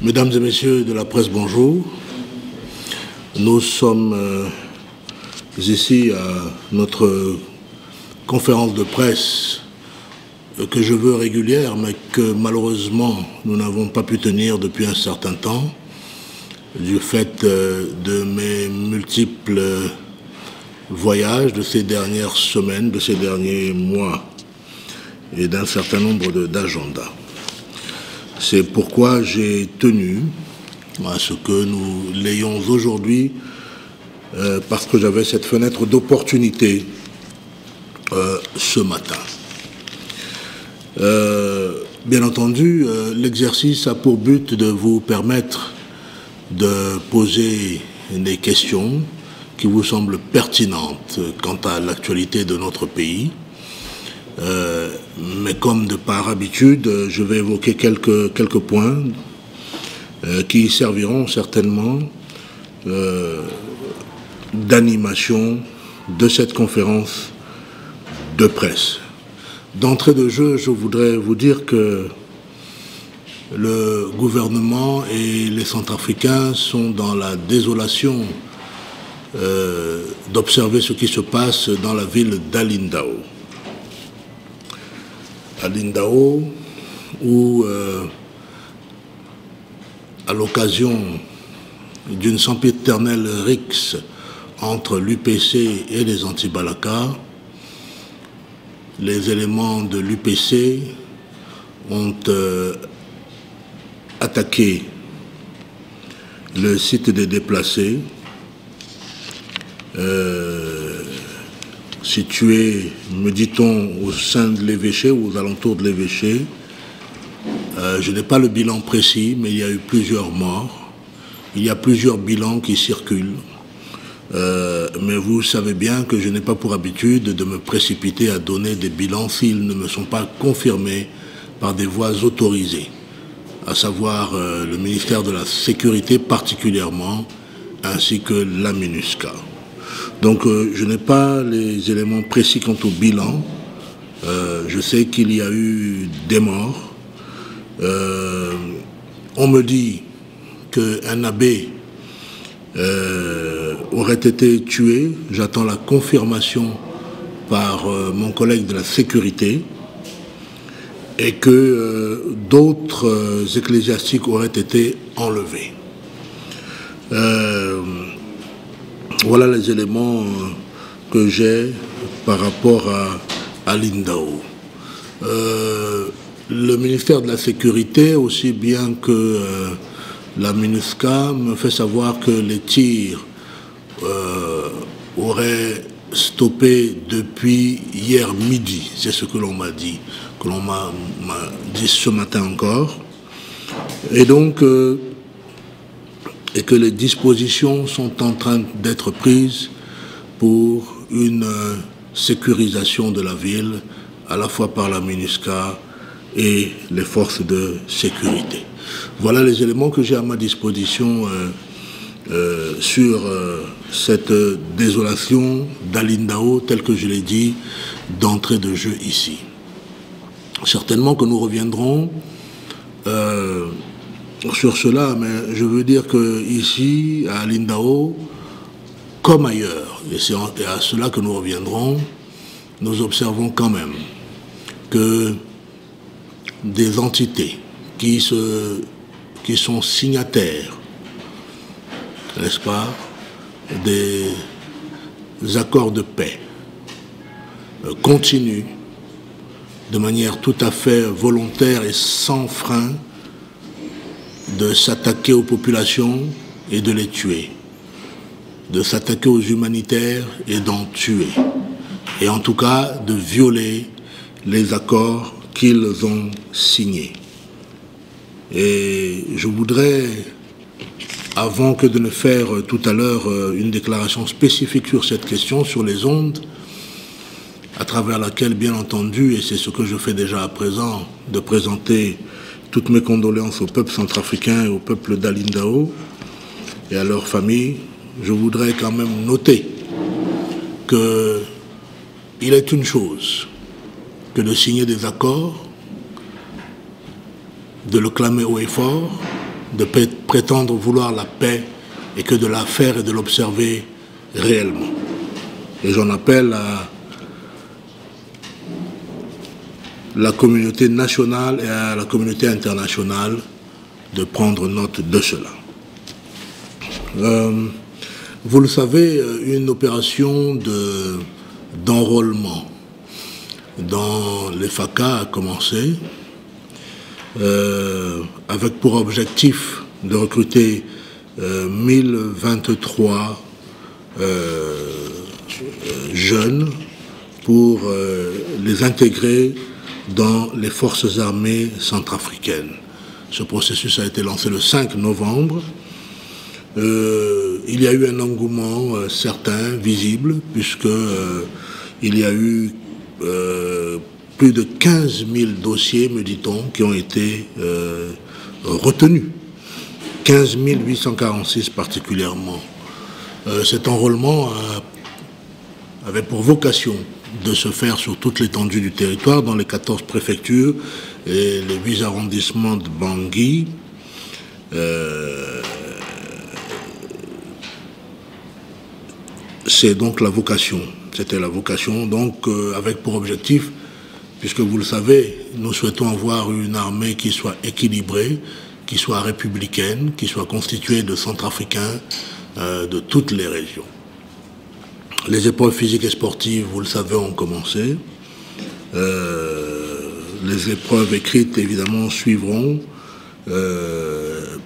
Mesdames et messieurs de la presse, bonjour. Nous sommes ici à notre conférence de presse que je veux régulière, mais que malheureusement nous n'avons pas pu tenir depuis un certain temps, du fait de mes multiples voyages de ces dernières semaines, de ces derniers mois et d'un certain nombre d'agendas. C'est pourquoi j'ai tenu à ce que nous l'ayons aujourd'hui, parce que j'avais cette fenêtre d'opportunité ce matin. Bien entendu, l'exercice a pour but de vous permettre de poser des questions qui vous semblent pertinentes quant à l'actualité de notre pays. Mais comme de par habitude, je vais évoquer quelques points qui serviront certainement d'animation de cette conférence de presse. D'entrée de jeu, je voudrais vous dire que le gouvernement et les Centrafricains sont dans la désolation d'observer ce qui se passe dans la ville d'Alindao. Alindao, où à l'occasion d'une sempiternelle rixe entre l'UPC et les anti-Balaka, les éléments de l'UPC ont attaqué le site des déplacés, situé, me dit-on, au sein de l'évêché ou aux alentours de l'évêché. Je n'ai pas le bilan précis, mais il y a eu plusieurs morts. Il y a plusieurs bilans qui circulent. Mais vous savez bien que je n'ai pas pour habitude de me précipiter à donner des bilans s'ils ne me sont pas confirmés par des voies autorisées, à savoir le ministère de la Sécurité particulièrement, ainsi que la MINUSCA. Donc je n'ai pas les éléments précis quant au bilan. Je sais qu'il y a eu des morts. On me dit qu'un abbé aurait été tué. J'attends la confirmation par mon collègue de la sécurité, et que d'autres ecclésiastiques auraient été enlevés. Voilà les éléments que j'ai par rapport à Lindao. Le ministère de la Sécurité, aussi bien que la MINUSCA, me fait savoir que les tirs auraient stoppé depuis hier midi. C'est ce que l'on m'a dit, que l'on m'a dit ce matin encore. Et donc, et que les dispositions sont en train d'être prises pour une sécurisation de la ville, à la fois par la MINUSCA et les forces de sécurité. Voilà les éléments que j'ai à ma disposition sur cette désolation d'Alindao, telle que je l'ai dit d'entrée de jeu ici. Certainement que nous reviendrons sur cela, mais je veux dire qu'ici, à Alindao, comme ailleurs, et c'est à cela que nous reviendrons, nous observons quand même que des entités qui sont signataires, n'est-ce pas, des accords de paix, continuent de manière tout à fait volontaire et sans frein de s'attaquer aux populations et de les tuer, de s'attaquer aux humanitaires et d'en tuer, et en tout cas de violer les accords qu'ils ont signés. Et je voudrais, avant que de ne faire tout à l'heure une déclaration spécifique sur cette question, sur les ondes, à travers laquelle, bien entendu, et c'est ce que je fais déjà à présent, de présenter toutes mes condoléances au peuple centrafricain et au peuple d'Alindao et à leurs familles, je voudrais quand même noter qu'il est une chose que de signer des accords, de le clamer haut et fort, de prétendre vouloir la paix et que de la faire et de l'observer réellement. Et j'en appelle à la communauté nationale et à la communauté internationale de prendre note de cela. Vous le savez, une opération d'enrôlement dans les FACA a commencé avec pour objectif de recruter 1023 jeunes pour les intégrer dans les forces armées centrafricaines. Ce processus a été lancé le 5 novembre. Il y a eu un engouement certain, visible, puisque il y a eu plus de 15 000 dossiers, me dit-on, qui ont été retenus. 15 846 particulièrement. Cet enrôlement avait pour vocation de se faire sur toute l'étendue du territoire, dans les 14 préfectures et les 8 arrondissements de Bangui. C'est donc la vocation. C'était la vocation, donc, avec pour objectif, puisque vous le savez, nous souhaitons avoir une armée qui soit équilibrée, qui soit républicaine, qui soit constituée de Centrafricains de toutes les régions. Les épreuves physiques et sportives, vous le savez, ont commencé. Les épreuves écrites, évidemment, suivront.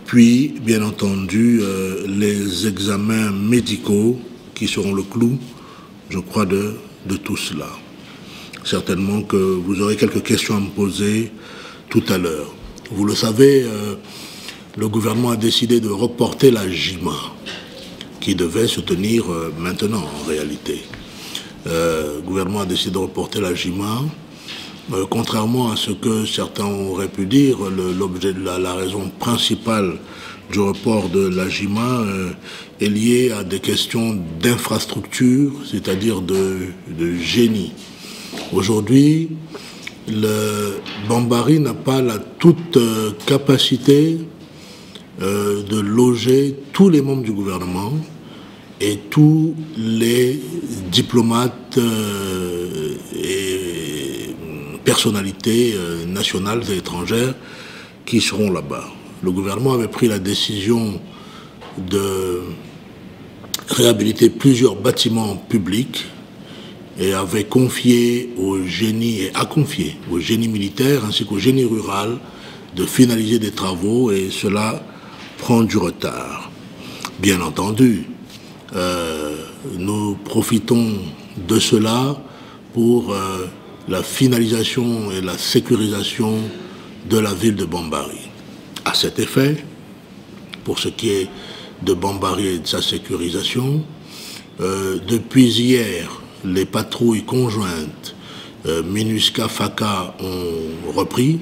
Puis, bien entendu, les examens médicaux qui seront le clou, je crois, de tout cela. Certainement que vous aurez quelques questions à me poser tout à l'heure. Vous le savez, le gouvernement a décidé de reporter la JIMA, qui devait se tenir maintenant, en réalité. Le gouvernement a décidé de reporter la JIMA. Contrairement à ce que certains auraient pu dire, l'objet de la raison principale du report de la JIMA est liée à des questions d'infrastructure, c'est-à-dire de génie. Aujourd'hui, le Bambari n'a pas la toute capacité de loger tous les membres du gouvernement et tous les diplomates et personnalités nationales et étrangères qui seront là-bas. Le gouvernement avait pris la décision de réhabiliter plusieurs bâtiments publics et avait confié au génie, et a confié au génie militaire ainsi qu'au génie rural de finaliser des travaux, et cela prend du retard. Bien entendu, nous profitons de cela pour la finalisation et la sécurisation de la ville de Bambari. À cet effet, pour ce qui est de Bambari et de sa sécurisation, depuis hier, les patrouilles conjointes MINUSCA-FACA ont repris.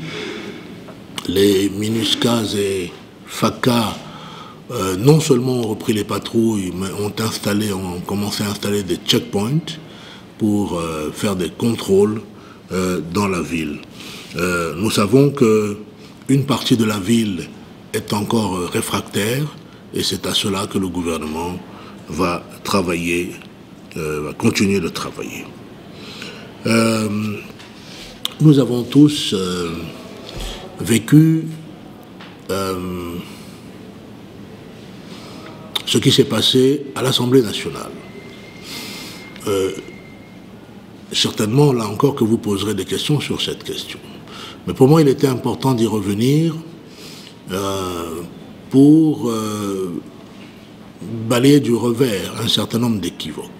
Les MINUSCA et FACA non seulement ont repris les patrouilles, mais ont commencé à installer des checkpoints pour faire des contrôles dans la ville. Nous savons qu'une partie de la ville est encore réfractaire, et c'est à cela que le gouvernement va travailler, va continuer de travailler. Nous avons tous vécu ce qui s'est passé à l'Assemblée nationale. Certainement, là encore, que vous poserez des questions sur cette question. Mais pour moi, il était important d'y revenir pour balayer du revers un certain nombre d'équivoques.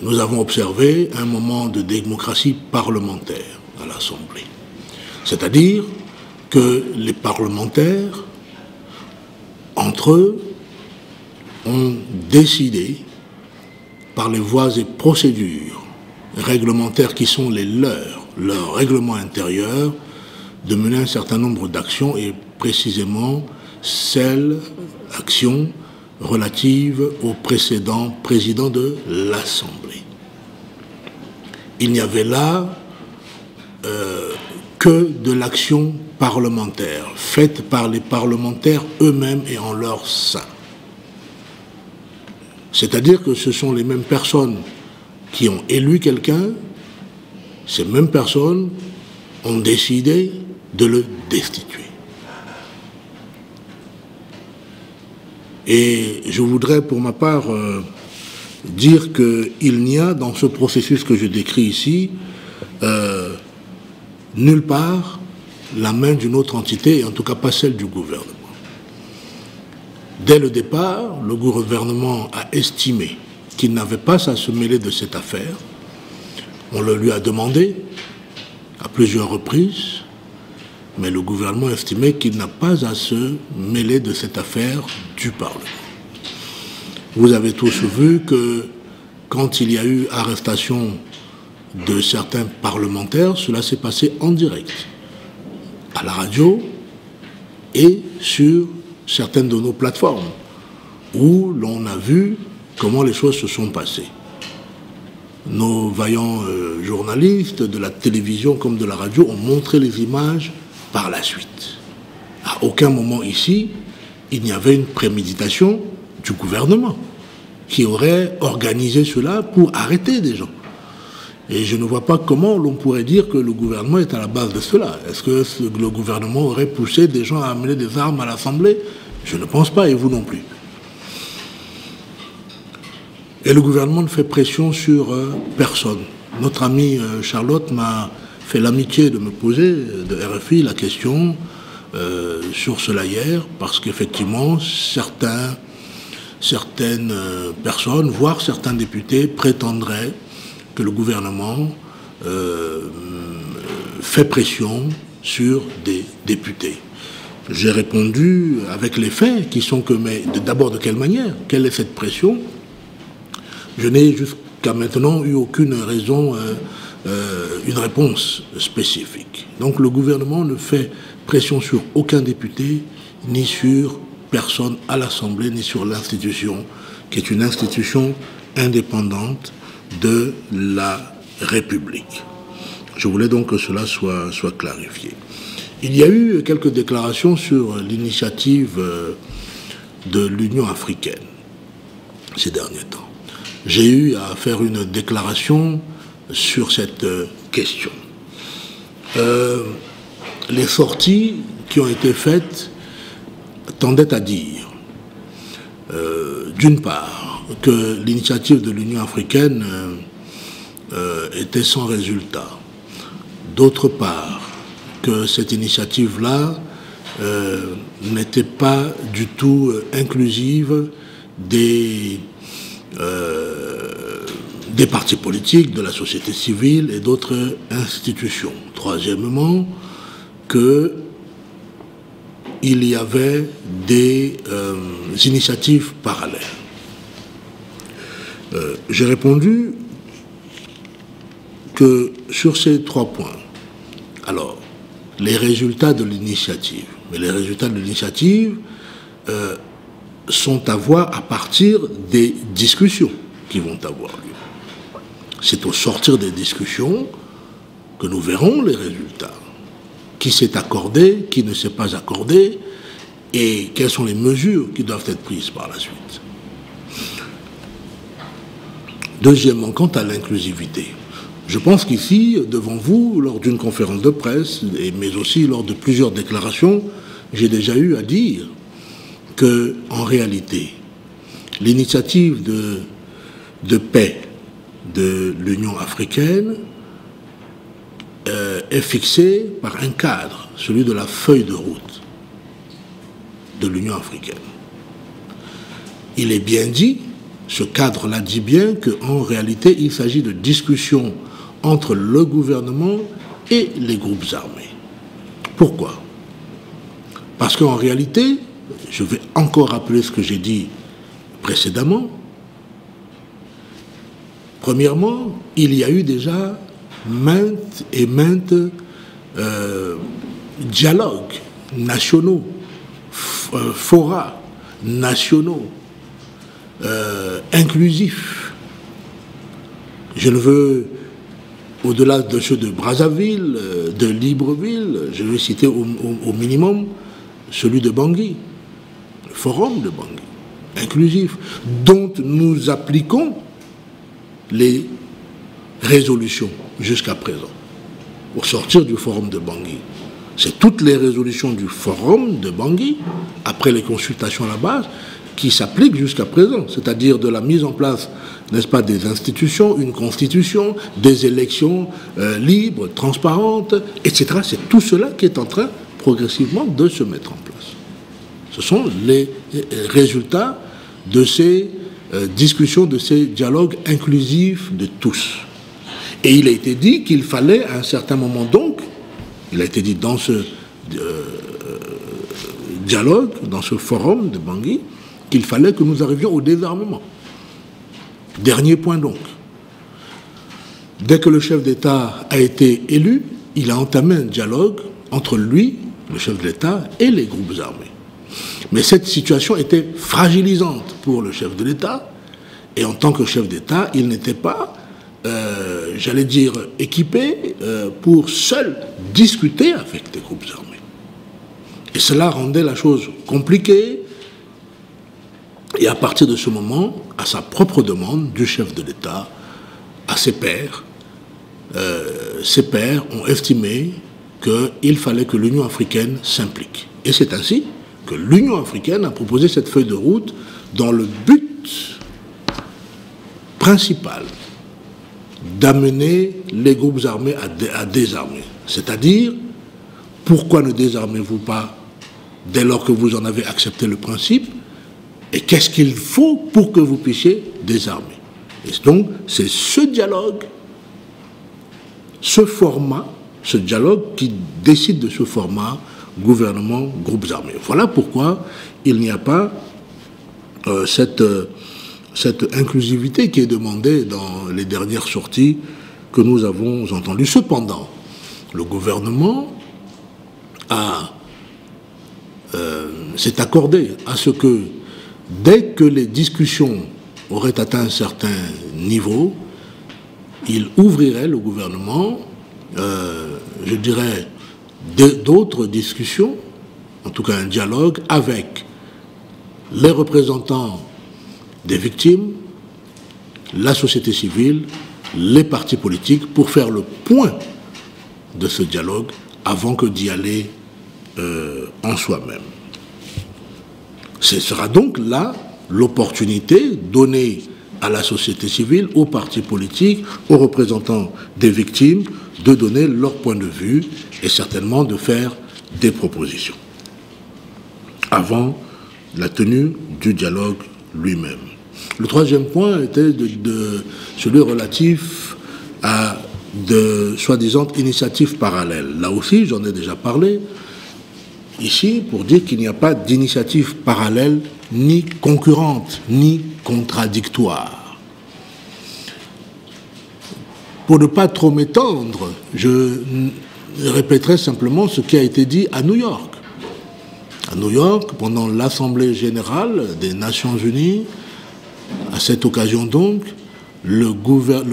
Nous avons observé un moment de démocratie parlementaire à l'Assemblée. C'est-à-dire que les parlementaires, entre eux, ont décidé, par les voies et procédures réglementaires qui sont les leurs, leur règlement intérieur, de mener un certain nombre d'actions, et précisément celles, actions relatives au précédent président de l'Assemblée. Il n'y avait là que de l'action parlementaire, faite par les parlementaires eux-mêmes et en leur sein. C'est-à-dire que ce sont les mêmes personnes qui ont élu quelqu'un, ces mêmes personnes ont décidé de le destituer. Et je voudrais pour ma part dire qu'il n'y a dans ce processus que je décris ici nulle part la main d'une autre entité, et en tout cas pas celle du gouvernement. Dès le départ, le gouvernement a estimé qu'il n'avait pas à se mêler de cette affaire. On le lui a demandé à plusieurs reprises, mais le gouvernement a estimé qu'il n'a pas à se mêler de cette affaire du Parlement. Vous avez tous vu que quand il y a eu arrestation de certains parlementaires, cela s'est passé en direct, à la radio et sur certaines de nos plateformes, où l'on a vu comment les choses se sont passées. Nos vaillants journalistes de la télévision comme de la radio ont montré les images par la suite. À aucun moment ici, il n'y avait une préméditation du gouvernement qui aurait organisé cela pour arrêter des gens. Et je ne vois pas comment l'on pourrait dire que le gouvernement est à la base de cela. Est-ce que le gouvernement aurait poussé des gens à amener des armes à l'Assemblée? Je ne pense pas, et vous non plus. Et le gouvernement ne fait pression sur personne. Notre amie Charlotte m'a fait l'amitié de me poser, de RFI, la question sur cela hier, parce qu'effectivement, certaines personnes, voire certains députés, prétendraient que le gouvernement fait pression sur des députés. J'ai répondu avec les faits qui sont que, mais d'abord de quelle manière? Quelle est cette pression? Je n'ai jusqu'à maintenant eu aucune raison, une réponse spécifique. Donc le gouvernement ne fait pression sur aucun député, ni sur personne à l'Assemblée, ni sur l'institution, qui est une institution indépendante de la République. Je voulais donc que cela soit clarifié. Il y a eu quelques déclarations sur l'initiative de l'Union africaine ces derniers temps. J'ai eu à faire une déclaration sur cette question. Les sorties qui ont été faites tendaient à dire, d'une part, que l'initiative de l'Union africaine était sans résultat. D'autre part, que cette initiative-là n'était pas du tout inclusive des partis politiques, de la société civile et d'autres institutions. Troisièmement, qu'il y avait des initiatives parallèles. J'ai répondu que sur ces 3 points, alors, les résultats de l'initiative, mais les résultats de l'initiative sont à voir à partir des discussions qui vont avoir lieu. C'est au sortir des discussions que nous verrons les résultats. Qui s'est accordé, qui ne s'est pas accordé, et quelles sont les mesures qui doivent être prises par la suite. Deuxièmement, quant à l'inclusivité, je pense qu'ici, devant vous, lors d'une conférence de presse, mais aussi lors de plusieurs déclarations, j'ai déjà eu à dire que, en réalité, l'initiative de paix de l'Union africaine est fixée par un cadre, celui de la feuille de route de l'Union africaine. Il est bien dit, ce cadre-là dit bien qu'en réalité, il s'agit de discussions entre le gouvernement et les groupes armés. Pourquoi? Parce qu'en réalité, je vais encore rappeler ce que j'ai dit précédemment. Premièrement, il y a eu déjà maintes et maintes dialogues nationaux, forats nationaux, inclusifs. Je ne veux au-delà de ceux de Brazzaville, de Libreville, je vais citer au minimum celui de Bangui, le forum de Bangui, inclusif, dont nous appliquons les résolutions jusqu'à présent, au sortir du forum de Bangui. C'est toutes les résolutions du forum de Bangui, après les consultations à la base, qui s'appliquent jusqu'à présent, c'est-à-dire de la mise en place, n'est-ce pas, des institutions, une constitution, des élections libres, transparentes, etc. C'est tout cela qui est en train progressivement de se mettre en place. Ce sont les résultats de ces discussions, de ces dialogues inclusifs de tous. Et il a été dit qu'il fallait à un certain moment donc, il a été dit dans ce dialogue, dans ce forum de Bangui, qu'il fallait que nous arrivions au désarmement. Dernier point donc. Dès que le chef d'État a été élu, il a entamé un dialogue entre lui, le chef d'État, et les groupes armés. Mais cette situation était fragilisante pour le chef de l'État, et en tant que chef d'État, il n'était pas, j'allais dire, équipé pour seul discuter avec les groupes armés. Et cela rendait la chose compliquée. Et à partir de ce moment, à sa propre demande du chef de l'État, à ses pairs ont estimé qu'il fallait que l'Union africaine s'implique. Et c'est ainsi que l'Union africaine a proposé cette feuille de route dans le but principal d'amener les groupes armés à désarmer. C'est-à-dire, pourquoi ne désarmez-vous pas dès lors que vous en avez accepté le principe? Et qu'est-ce qu'il faut pour que vous puissiez désarmer? Et donc, c'est ce dialogue, ce format, ce dialogue qui décide de ce format gouvernement, groupes armés. Voilà pourquoi il n'y a pas cette inclusivité qui est demandée dans les dernières sorties que nous avons entendues. Cependant, le gouvernement s'est accordé à ce que dès que les discussions auraient atteint un certain niveau, il ouvrirait, le gouvernement, je dirais, d'autres discussions, en tout cas un dialogue, avec les représentants des victimes, la société civile, les partis politiques, pour faire le point de ce dialogue avant que d'y aller en soi-même. Ce sera donc là l'opportunité donnée à la société civile, aux partis politiques, aux représentants des victimes, de donner leur point de vue et certainement de faire des propositions avant la tenue du dialogue lui-même. Le troisième point était celui relatif à de soi-disant initiatives parallèles. Là aussi, j'en ai déjà parlé ici pour dire qu'il n'y a pas d'initiative parallèle ni concurrente, ni contradictoire. Pour ne pas trop m'étendre, je répéterai simplement ce qui a été dit à New York. À New York, pendant l'Assemblée générale des Nations Unies, à cette occasion donc, le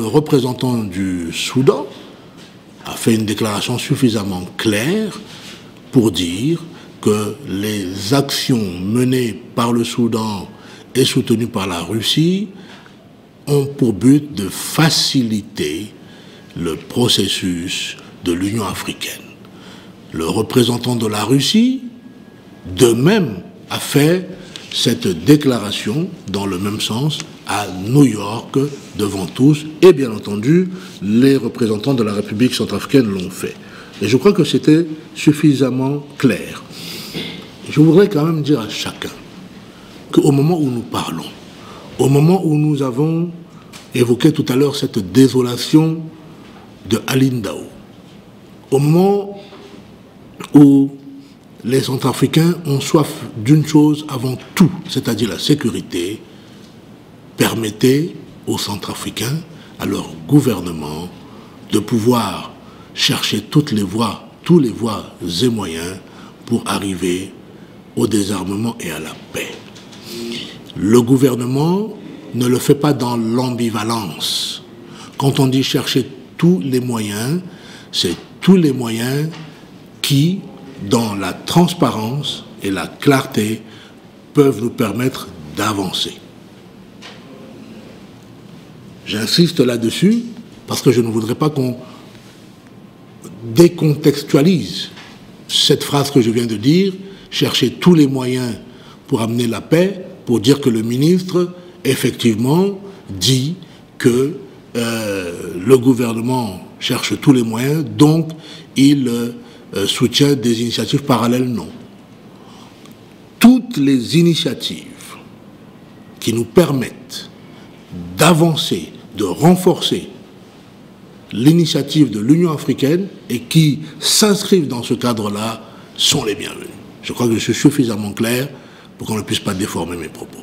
représentant du Soudan a fait une déclaration suffisamment claire pour dire que les actions menées par le Soudan et soutenues par la Russie ont pour but de faciliter le processus de l'Union africaine. Le représentant de la Russie, de même, a fait cette déclaration dans le même sens à New York, devant tous, et bien entendu, les représentants de la République centrafricaine l'ont fait. Et je crois que c'était suffisamment clair. Je voudrais quand même dire à chacun qu'au moment où nous parlons, au moment où nous avons évoqué tout à l'heure cette désolation de Alindao, au moment où les Centrafricains ont soif d'une chose avant tout, c'est-à-dire la sécurité, permettez aux Centrafricains, à leur gouvernement, de pouvoir chercher toutes les voies, tous les voies et moyens pour arriver au désarmement et à la paix. Le gouvernement ne le fait pas dans l'ambivalence. Quand on dit chercher tous les moyens, c'est tous les moyens qui, dans la transparence et la clarté, peuvent nous permettre d'avancer. J'insiste là-dessus parce que je ne voudrais pas qu'on décontextualise cette phrase que je viens de dire, chercher tous les moyens pour amener la paix, pour dire que le ministre, effectivement, dit que le gouvernement cherche tous les moyens, donc il soutient des initiatives parallèles. Non. Toutes les initiatives qui nous permettent d'avancer, de renforcer l'initiative de l'Union africaine et qui s'inscrivent dans ce cadre-là sont les bienvenus. Je crois que je suis suffisamment clair pour qu'on ne puisse pas déformer mes propos.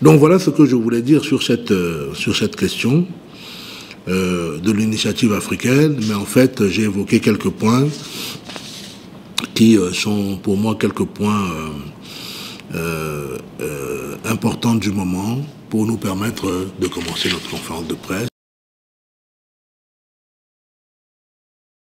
Donc voilà ce que je voulais dire sur cette question de l'initiative africaine, mais en fait j'ai évoqué quelques points qui sont pour moi quelques points importants du moment pour nous permettre de commencer notre conférence de presse.